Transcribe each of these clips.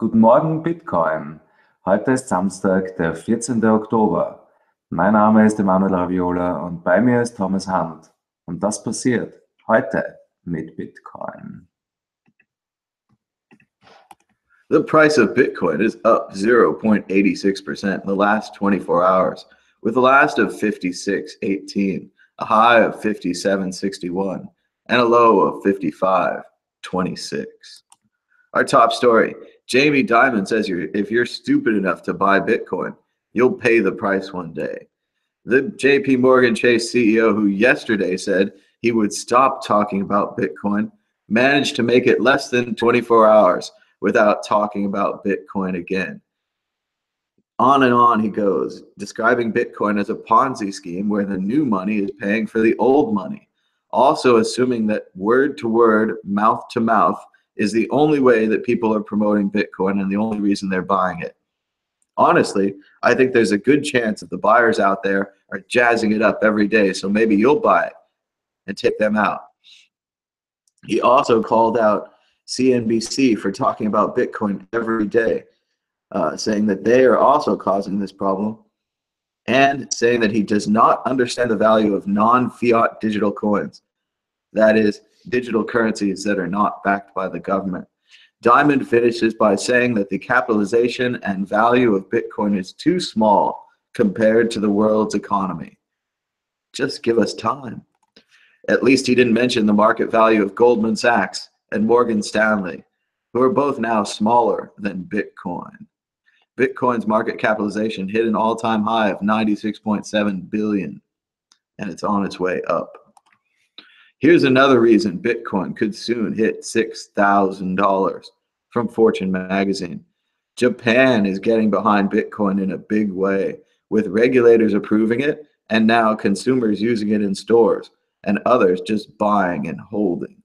Guten Morgen, Bitcoin. Heute ist Samstag, der 14. Oktober. Mein Name ist Emanuel und bei mir ist Thomas Hand. Und das passiert heute mit Bitcoin. The price of Bitcoin is up 0.86% in the last 24 hours, with a last of 56.18, a high of 57.61, and a low of 55.26. Our top story, Jamie Dimon says if you're stupid enough to buy Bitcoin, you'll pay the price one day. The JP Morgan Chase CEO, who yesterday said he would stop talking about Bitcoin, managed to make it less than 24 hours without talking about Bitcoin again. On and on he goes, describing Bitcoin as a Ponzi scheme where the new money is paying for the old money, also assuming that word to word, mouth to mouth is the only way that people are promoting Bitcoin and the only reason they're buying it. Honestly, I think there's a good chance that the buyers out there are jazzing it up every day, so maybe you'll buy it and take them out. He also called out CNBC for talking about Bitcoin every day, saying that they are also causing this problem, and saying that he does not understand the value of non-fiat digital coins. That is, digital currencies that are not backed by the government. Dimon finishes by saying that the capitalization and value of Bitcoin is too small compared to the world's economy. Just give us time. At least he didn't mention the market value of Goldman Sachs and Morgan Stanley, who are both now smaller than Bitcoin. Bitcoin's market capitalization hit an all-time high of $96.7 billion, and it's on its way up. Here's another reason Bitcoin could soon hit $6,000 from Fortune magazine. Japan is getting behind Bitcoin in a big way, with regulators approving it and now consumers using it in stores and others just buying and holding.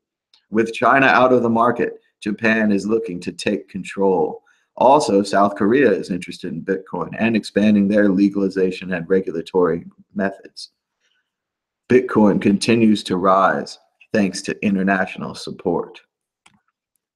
With China out of the market, Japan is looking to take control. Also, South Korea is interested in Bitcoin and expanding their legalization and regulatory methods. Bitcoin continues to rise thanks to international support.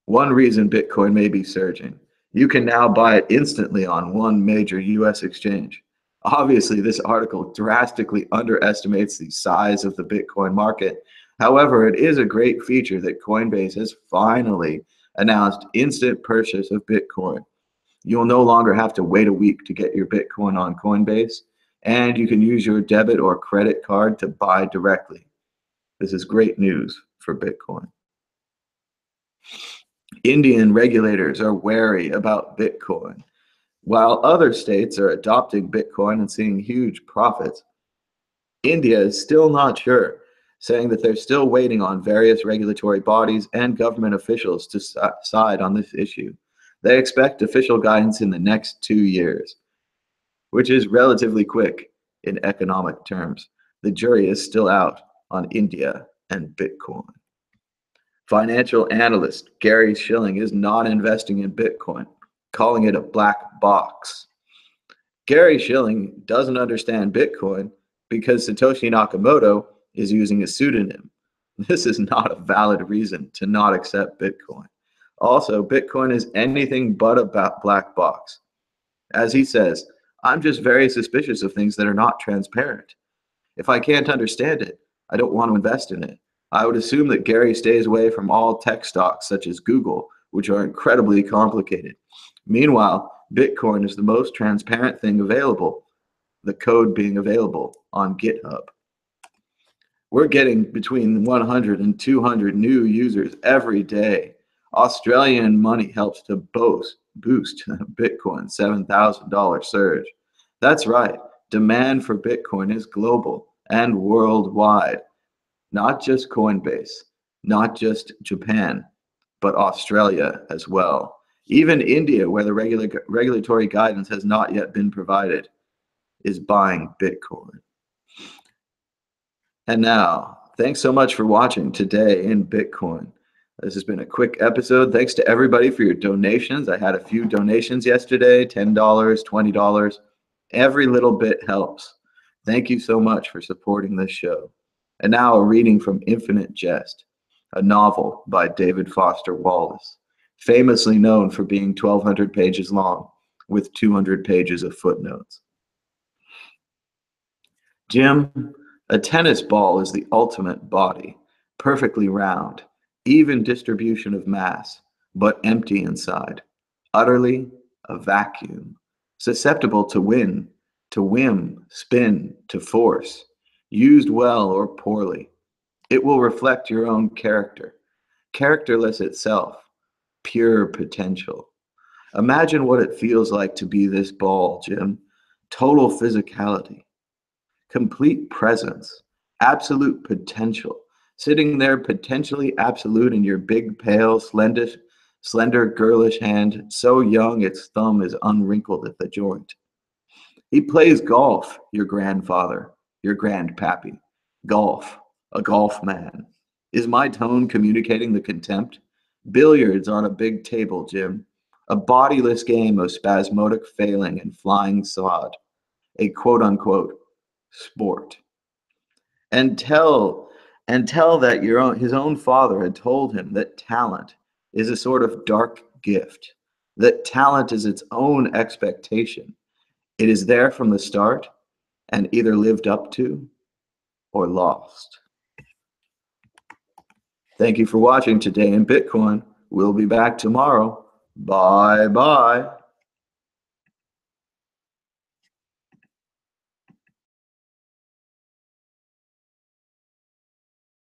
One reason Bitcoin may be surging: you can now buy it instantly on one major US exchange. Obviously, this article drastically underestimates the size of the Bitcoin market. However, it is a great feature that Coinbase has finally announced instant purchase of Bitcoin. You'll no longer have to wait a week to get your Bitcoin on Coinbase, and you can use your debit or credit card to buy directly. This is great news for Bitcoin. Indian regulators are wary about Bitcoin. While other states are adopting Bitcoin and seeing huge profits, India is still not sure, saying that they're still waiting on various regulatory bodies and government officials to decide on this issue. They expect official guidance in the next 2 years, which is relatively quick in economic terms. The jury is still out on India and Bitcoin. Financial analyst Gary Shilling is not investing in Bitcoin, calling it a black box. Gary Shilling doesn't understand Bitcoin because Satoshi Nakamoto is using a pseudonym. This is not a valid reason to not accept Bitcoin. Also, Bitcoin is anything but a black box. As he says, I'm just very suspicious of things that are not transparent. If I can't understand it, I don't want to invest in it. I would assume that Gary stays away from all tech stocks such as Google, which are incredibly complicated. Meanwhile, Bitcoin is the most transparent thing available, the code being available on GitHub. We're getting between 100 and 200 new users every day. Australian money helps to boost Bitcoin $7,000 surge. That's right, demand for Bitcoin is global and worldwide. Not just Coinbase, not just Japan, but Australia as well. Even India, where the regulatory guidance has not yet been provided, is buying Bitcoin. And now, thanks so much for watching Today in Bitcoin. This has been a quick episode. Thanks to everybody for your donations. I had a few donations yesterday, $10, $20. Every little bit helps. Thank you so much for supporting this show. And now a reading from Infinite Jest, a novel by David Foster Wallace. famously known for being 1,200 pages long with 200 pages of footnotes. Jim, a tennis ball is the ultimate body, perfectly round, even distribution of mass, but empty inside, utterly a vacuum, susceptible to wind, to whim, spin, to force, used well or poorly. It will reflect your own character, characterless itself, pure potential. Imagine what it feels like to be this ball, Jim. Total physicality, complete presence, absolute potential, sitting there potentially absolute in your big, pale, slender, girlish hand, so young its thumb is unwrinkled at the joint. He plays golf, your grandfather, your grandpappy. Golf, a golf man. Is my tone communicating the contempt? Billiards on a big table, Jim. A bodiless game of spasmodic failing and flying sod. A quote-unquote sport. And tell that his own father had told him that talent is a sort of dark gift, that talent is its own expectation. It is there from the start and either lived up to or lost. Thank you for watching today in Bitcoin. We'll be back tomorrow. Bye bye.